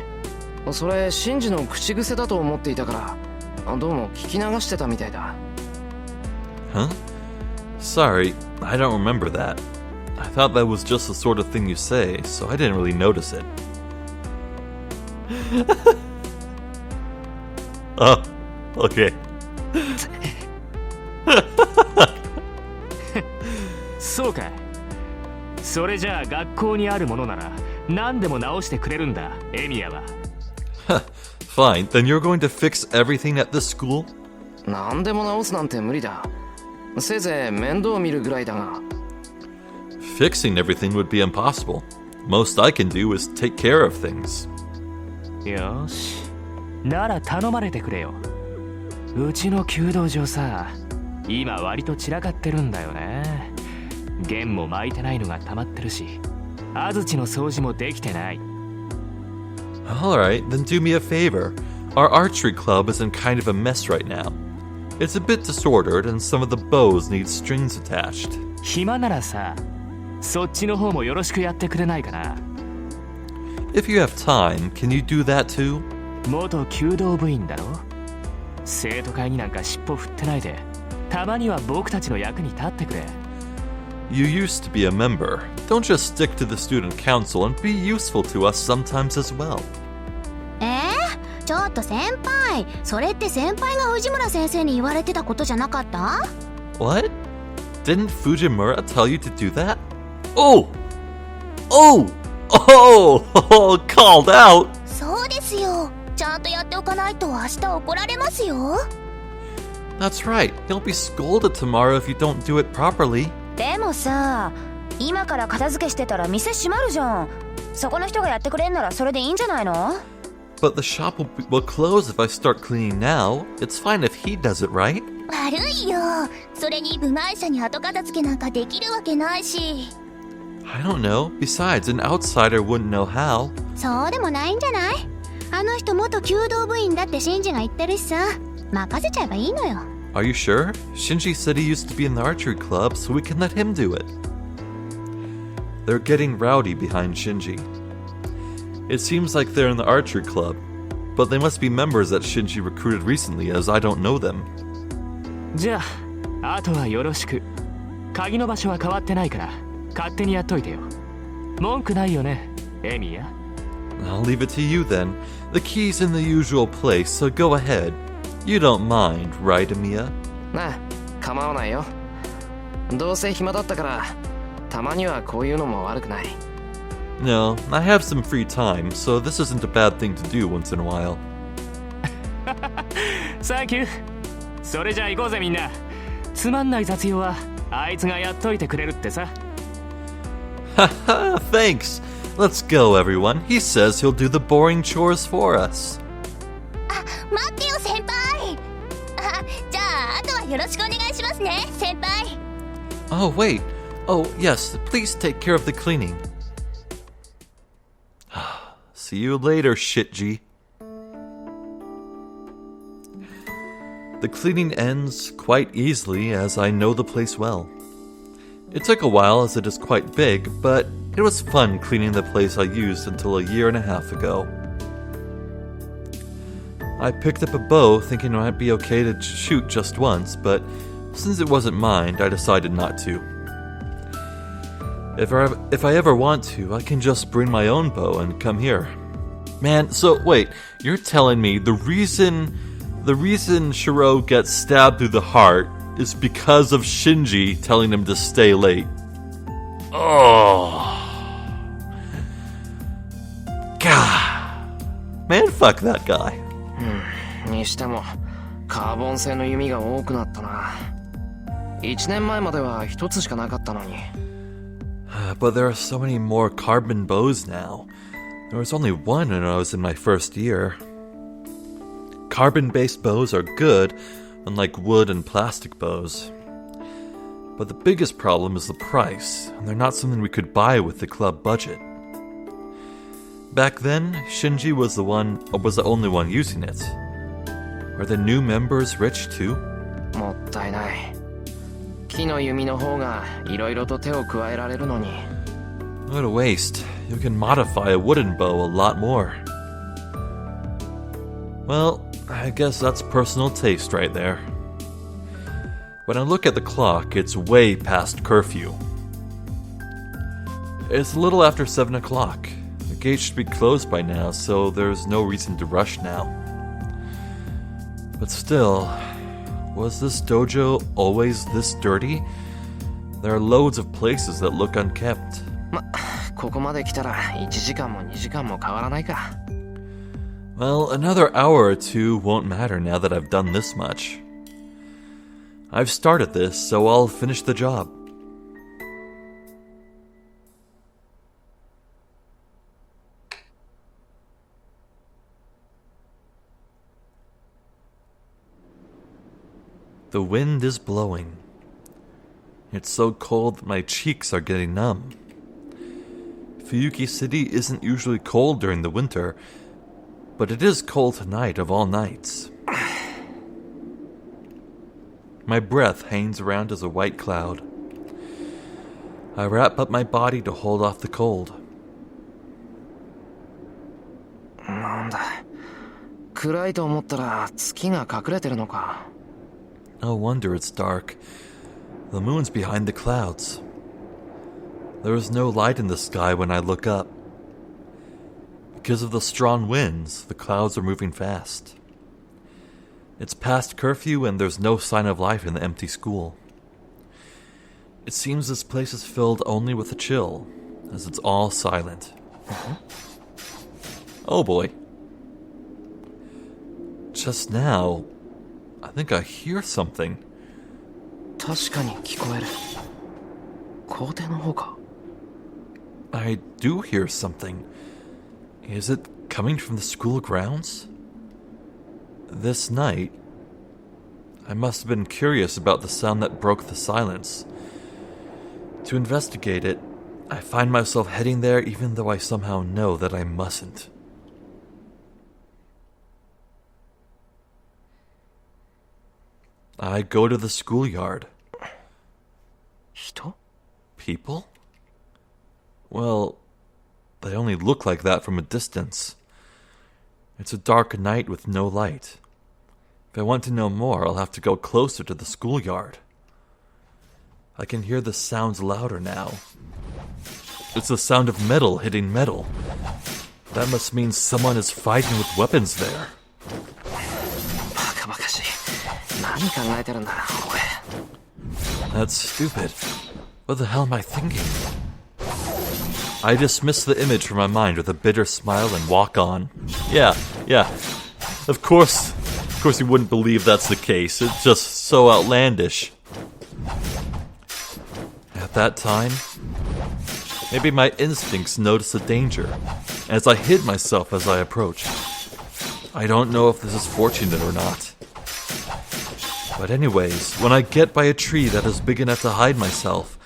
それ、シンジの口癖だと思っていたから、どうも聞き流してたみたいだ。Huh? Sorry, I don't remember that. I thought that was just the sort of thing you say, so I didn't really notice it. Oh, okay. そうか。それじゃあ学校にあるものなら何でも直してくれるんだ、エミヤは。Fine, then you're going to fix everything at this school? 何でも直すなんて無理だ。せいぜい面倒見るぐらいだが。Fixing everything would be impossible. Most I can do is take care of things. よし。なら頼まれてくれよ。うちの弓道場さ、今割と散らかってるんだよね。弦も巻いてないのが溜まってるし、安土の掃除もできてない。Alright, then do me a favor. Our archery club is in kind of a mess right now. It's a bit disordered and some of the bows need strings attached. 暇ならさ、そっちの方もよろしくやってくれないかな。If you have time, can you do that too? 元弓道部員だろ。生徒会になんか尻尾振ってないで、たまには僕たちの役に立ってくれ。You used to be a member. Don't just stick to the student council and be useful to us sometimes as well. ちょっと先輩、それって先輩が藤村先生に言われてたことじゃなかった？ What? Didn't Fujimura tell you to do that? Oh! Called out! そうですよ。ちゃんとやっておかないと明日怒られますよ。 That's right. You'll be scolded tomorrow if you don't do it properly. でもさ、今から片付けしてたら店閉まるじゃん。そこの人がやってくれんならそれでいいんじゃないの？ But the shop will close if I start cleaning now. It's fine if he does it, right? 悪いよ。それに部外者に後片付けなんかできるわけないし。 I don't know. Besides, an outsider wouldn't know how. そうでもないんじゃない？あの人元弓道部員だってシンジが言ってるしさ。任せちゃえばいいのよ。Are you sure? Shinji said he used to be in the archery club, so we can let him do it. They're getting rowdy behind Shinji. It seems like they're in the archery club, but they must be members that Shinji recruited recently, as I don't know them. じゃああとはよろしく。鍵の場所は変わってないから勝手にやっといてよ。文句ないよね、エミヤ。 I'll leave it to you then. The key's in the usual place, so go ahead. You don't mind, right, Emiya? なあ、構わないよ。どうせ暇だったから、たまにはこういうのも悪くない。No, I have some free time, so this isn't a bad thing to do once in a while. サンキュー。それじゃあ行こうぜみんな。つまんない雑用はあいつがやっといてくれるってさ。Haha, thanks. Let's go, everyone. He says he'll do the boring chores for us. 待ってよ先輩。じゃああとはよろしくお願いしますね先輩。 Oh, wait. Oh, yes, please take care of the cleaning. See you later, Shitji. The cleaning ends quite easily as I know the place well. It took a while as it is quite big, but it was fun cleaning the place I used until a year and a half ago. I picked up a bow thinking it might be okay to shoot just once, but since it wasn't mine, I decided not to. If I ever want to, I can just bring my own bow and come here. Man, so wait, you're telling me the reason Shirou gets stabbed through the heart is because of Shinji telling him to stay late. Oh. God. Man, fuck that guy. にしても、カーボン製の弓が多くなったな。1年前までは1つしかなかったのに。But there are so many more carbon bows now. There was only one when I was in my first year. Carbon-based bows are good, unlike wood and plastic bows. But the biggest problem is the price, and they're not something we could buy with the club budget. Back then, Shinji was the only one using it. Are the new members rich too? もったいない。木の弓の方がいろいろと手を加えられるのに。What a waste. You can modify a wooden bow a lot more. Well, I guess that's personal taste right there. When I look at the clock, it's way past curfew. It's a little after 7 o'clock. The gate should be closed by now, so there's no reason to rush now. But still, was this dojo always this dirty? There are loads of places that look unkept. ここまで来たら1時間も2時間も変わらないか。Well, another hour or two won't matter now that I've done this much. I've started this, so I'll finish the job. The wind is blowing. It's so cold that my cheeks are getting numb. Fuyuki City isn't usually cold during the winter, but it is cold tonight of all nights. My breath hangs around as a white cloud. I wrap up my body to hold off the cold. なんだ。暗いと思ったら月が隠れてるのか。No wonder it's dark. The moon's behind the clouds. There is no light in the sky when I look up. Because of the strong winds, the clouds are moving fast. It's past curfew and there's no sign of life in the empty school. It seems this place is filled only with a chill, as it's all silent. Oh boy. Just now, I think I hear something. 確かに聞こえる。校庭の方か。I do hear something. Is it coming from the school grounds? This night, I must have been curious about the sound that broke the silence. To investigate it, I find myself heading there even though I somehow know that I mustn't. I go to the schoolyard. 人 People? Well, they only look like that from a distance. It's a dark night with no light. If I want to know more, I'll have to go closer to the schoolyard. I can hear the sounds louder now. It's the sound of metal hitting metal. That must mean someone is fighting with weapons there. バカバカしい。何考えてるんだおい。 That's stupid. What the hell am I thinking? I dismiss the image from my mind with a bitter smile and walk on. Yeah. Of course you wouldn't believe that's the case. It's just so outlandish. At that time, maybe my instincts noticed the danger, as I hid myself as I approached. I don't know if this is fortunate or not. But anyways, when I get by a tree that is big enough to hide myself,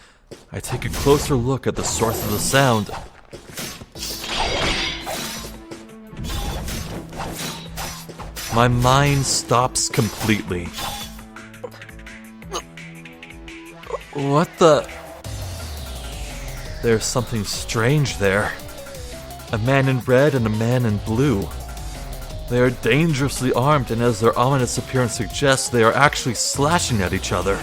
I take a closer look at the source of the sound. My mind stops completely. What the... There's something strange there. A man in red and a man in blue. They are dangerously armed, and as their ominous appearance suggests, they are actually slashing at each other.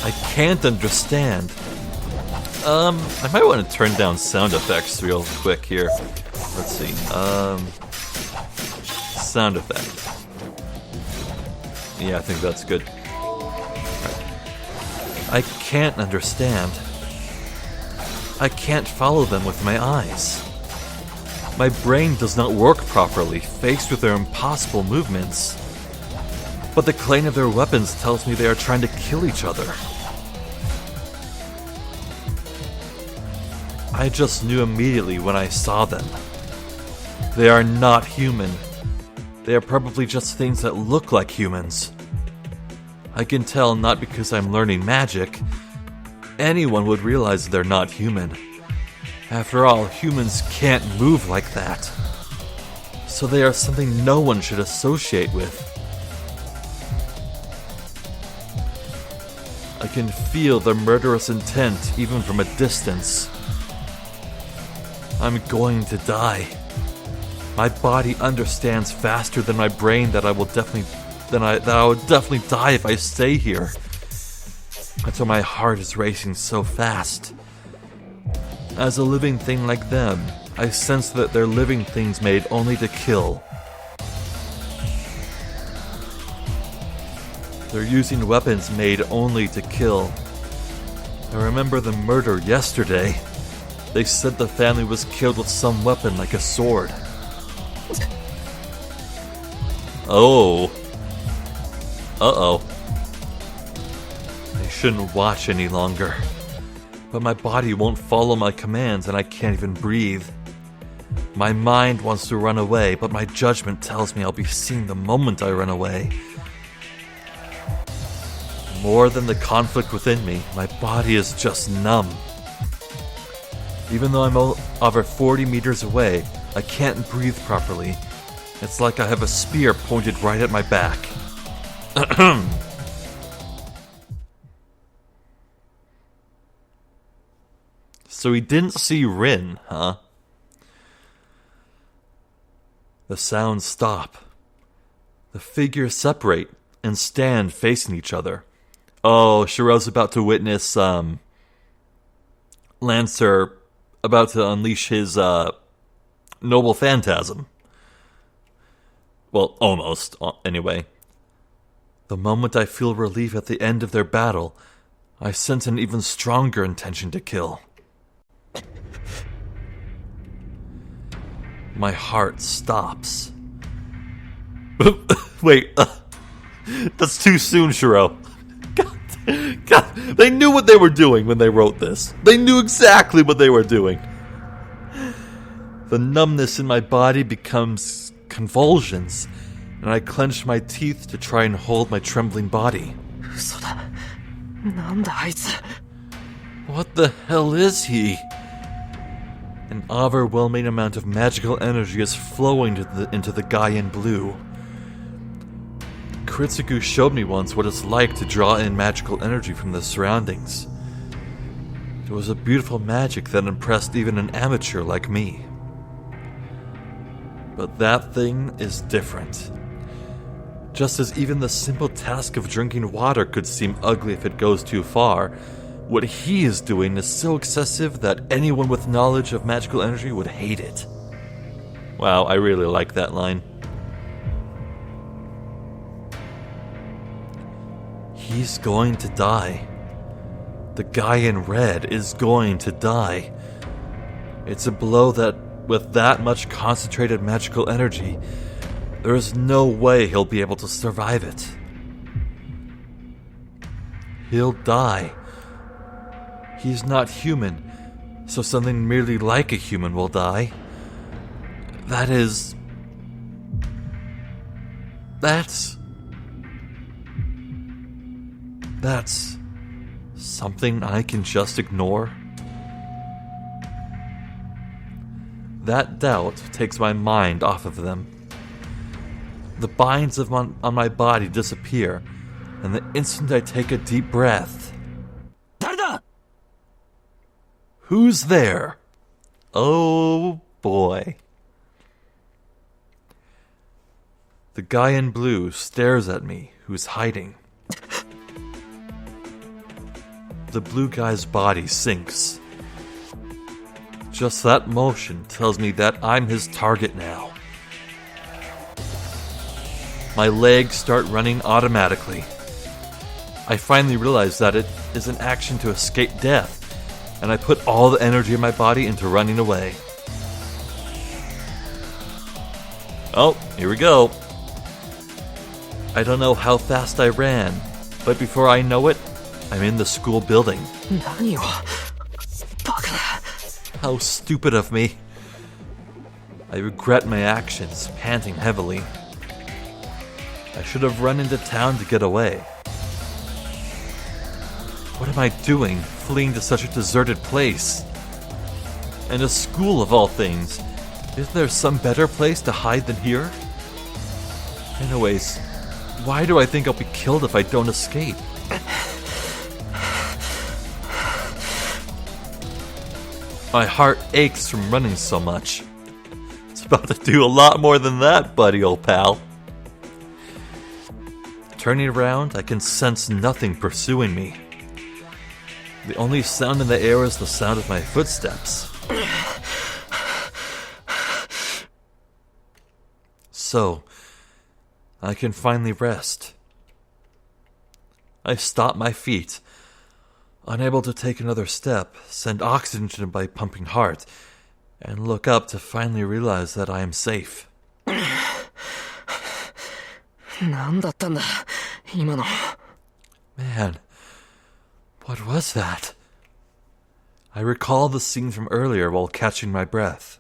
I can't understand. I might want to turn down sound effects real quick here. Let's see. Sound effects. Yeah, I think that's good. I can't understand. I can't follow them with my eyes. My brain does not work properly, faced with their impossible movements. But the clang of their weapons tells me they are trying to kill each other. I just knew immediately when I saw them. They are not human. They are probably just things that look like humans. I can tell not because I'm learning magic. Anyone would realize they're not human. After all, humans can't move like that. So they are something no one should associate with. I can feel their murderous intent even from a distance. I'm going to die. My body understands faster than my brain that I would definitely die if I stay here. That's why my heart is racing so fast. As a living thing like them, I sense that they're living things made only to kill. They're using weapons made only to kill. I remember the murder yesterday. They said the family was killed with some weapon like a sword. Oh. Uh-oh. I shouldn't watch any longer. But my body won't follow my commands and I can't even breathe. My mind wants to run away, but my judgment tells me I'll be seen the moment I run away. More than the conflict within me, my body is just numb. Even though I'm over 40 meters away, I can't breathe properly. It's like I have a spear pointed right at my back. So he didn't see Rin, huh? The sounds stop. The figures separate and stand facing each other. Oh, Shirou's about to witness, Lancer about to unleash his, noble phantasm. Well, almost, anyway. The moment I feel relief at the end of their battle, I sense an even stronger intention to kill. My heart stops. Wait, that's too soon, Shirou. God, they knew what they were doing when they wrote this. They knew exactly what they were doing. The numbness in my body becomes convulsions, and I clench my teeth to try and hold my trembling body. 嘘だ。なんだあいつ。 What the hell is he? An overwhelming amount of magical energy is flowing into the guy in blue. Kritsugu showed me once what it's like to draw in magical energy from the surroundings. It was a beautiful magic that impressed even an amateur like me. But that thing is different. Just as even the simple task of drinking water could seem ugly if it goes too far, what he is doing is so excessive that anyone with knowledge of magical energy would hate it. Wow, I really like that line. He's going to die. The guy in red is going to die. It's a blow that, with that much concentrated magical energy, there is no way he'll be able to survive it. He'll die. He's not human, so something merely like a human will die. That's something I can just ignore. That doubt takes my mind off of them. The binds on my body disappear, and the instant I take a deep breath... Who's there? Oh boy. The guy in blue stares at me, who's hiding. The blue guy's body sinks. Just that motion tells me that I'm his target now. My legs start running automatically. I finally realize that it is an action to escape death, and I put all the energy in my body into running away. Oh, here we go. I don't know how fast I ran, but before I know it, I'm in the school building. How stupid of me. I regret my actions, panting heavily. I should have run into town to get away. What am I doing, fleeing to such a deserted place? And a school of all things. Isn't there some better place to hide than here? Anyways, why do I think I'll be killed if I don't escape? My heart aches from running so much. It's about to do a lot more than that, buddy, old pal. Turning around, I can sense nothing pursuing me. The only sound in the air is the sound of my footsteps. So, I can finally rest. I stop my feet, unable to take another step, send oxygen to my pumping heart, and look up to finally realize that I am safe. Man, what was that? I recall the scene from earlier while catching my breath.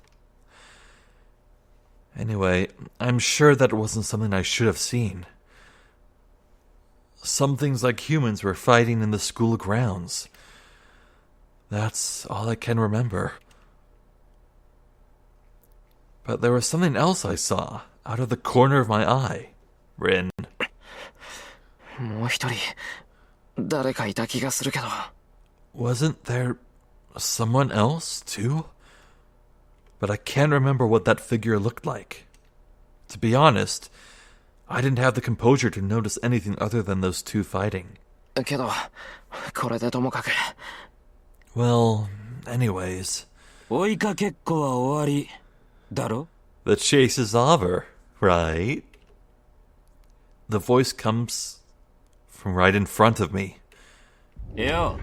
Anyway, I'm sure that it wasn't something I should have seen. Some things like humans were fighting in the school grounds. That's all I can remember. But there was something else I saw, out of the corner of my eye. Rin. Wasn't there someone else, too? But I can't remember what that figure looked like. To be honest, I didn't have the composure to notice anything other than those two fighting. Well, anyways. The chase is over, right? The voice comes from right in front of me. Yo,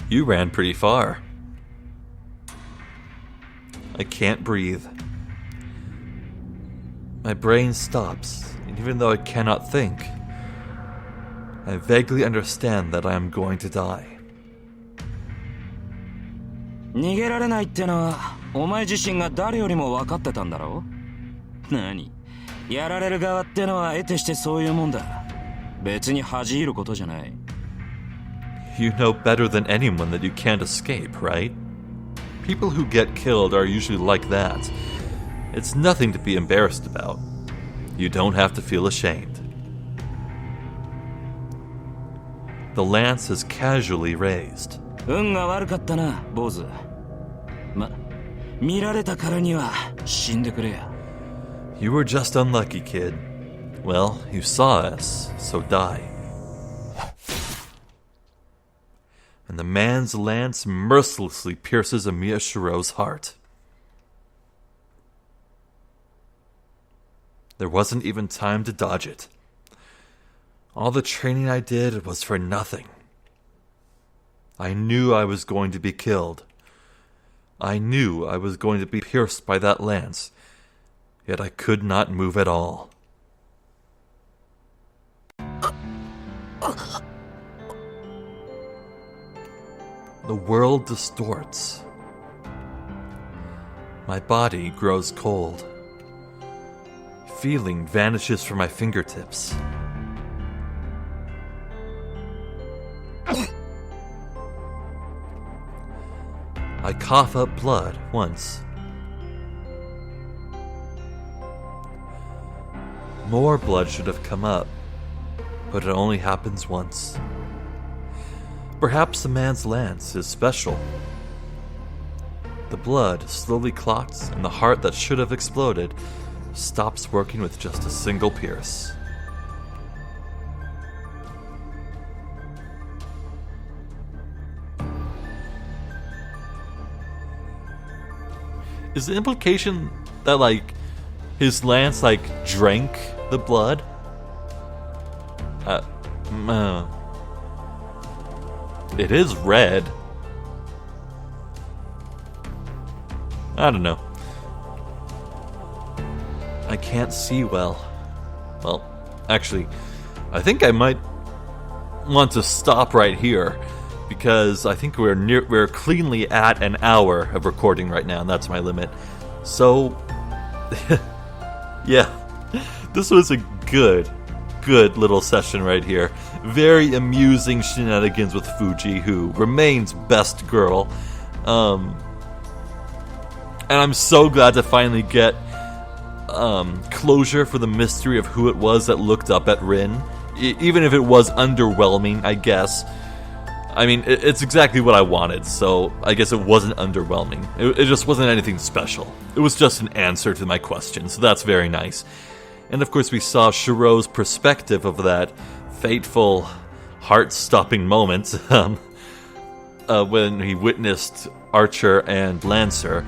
you ran pretty far. I can't breathe. My brain stops, and even though I cannot think, I vaguely understand that I am going to die. 逃げられないってのはお前自身が誰よりも分かってたんだろう。何？やられる側ってのは得てしてそういうもんだ。別に恥じることじゃない。You know better than anyone that you can't escape, right? People who get killed are usually like that. It's nothing to be embarrassed about. You don't have to feel ashamed. The lance is casually raised. 運が悪かったな、坊主。ま、見られたからには死んでくれや。You were just unlucky, kid. Well, you saw us, so die. And the man's lance mercilessly pierces Emiya Shirou's heart. There wasn't even time to dodge it. All the training I did was for nothing. I knew I was going to be killed. I knew I was going to be pierced by that lance, yet I could not move at all. The world distorts. My body grows cold. Feeling vanishes from my fingertips. I cough up blood once. More blood should have come up, but it only happens once. Perhaps the man's lance is special. The blood slowly clots, and the heart that should have exploded stops working with just a single pierce. Is the implication that, like, his lance, like, drank the blood? It is red. I don't know. I can't see well. Well, actually, I think I might want to stop right here, because I think we're cleanly at an hour of recording right now, and that's my limit. So, yeah, this was a good little session right here. Very amusing shenanigans with Fuji, who remains best girl. And I'm so glad to finally get closure for the mystery of who it was that looked up at Rin. Even if it was underwhelming, I guess. I mean, it's exactly what I wanted, so I guess it wasn't underwhelming. It just wasn't anything special. It was just an answer to my question, so that's very nice. And of course we saw Shirou's perspective of that fateful, heart-stopping moment when he witnessed Archer and Lancer.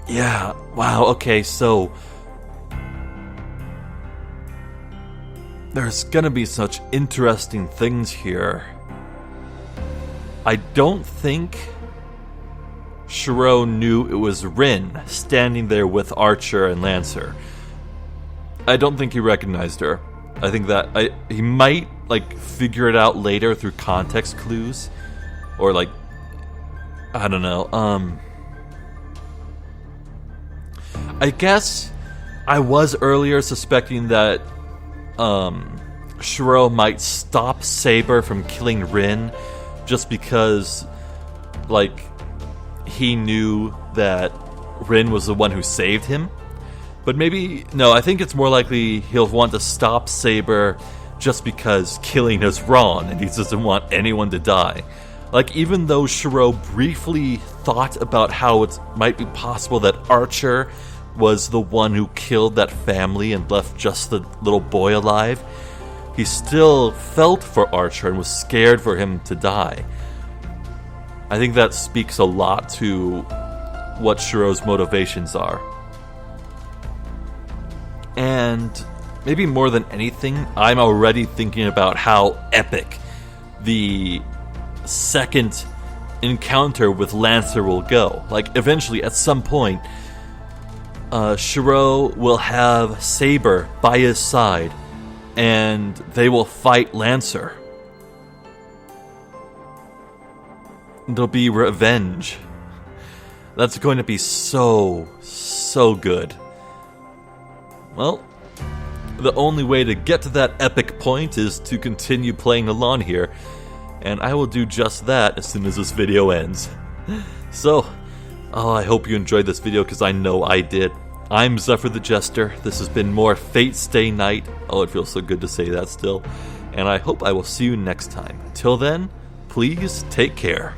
Yeah, wow, okay, so there's gonna be such interesting things here. I don't think Shirou knew it was Rin standing there with Archer and Lancer. I don't think he recognized her. I think that he might, like, figure it out later through context clues. Or, like, I don't know. I guess I was earlier suspecting that Shirou might stop Saber from killing Rin just because, like, he knew that Rin was the one who saved him. But maybe, no, I think it's more likely he'll want to stop Saber just because killing is wrong and he doesn't want anyone to die. Like, even though Shirou briefly thought about how it might be possible that Archer was the one who killed that family and left just the little boy alive, he still felt for Archer and was scared for him to die. I think that speaks a lot to what Shirou's motivations are. And maybe more than anything, I'm already thinking about how epic the second encounter with Lancer will go. Like, eventually, at some point, Shirou will have Saber by his side, and they will fight Lancer. There'll be revenge. That's going to be so good. Well, the only way to get to that epic point is to continue playing along here, and I will do just that as soon as this video ends. So, I hope you enjoyed this video, because I know I did. I'm Zephyr the Jester. This has been more Fate Stay Night. Oh, it feels so good to say that still. And I hope I will see you next time. Till then, please take care.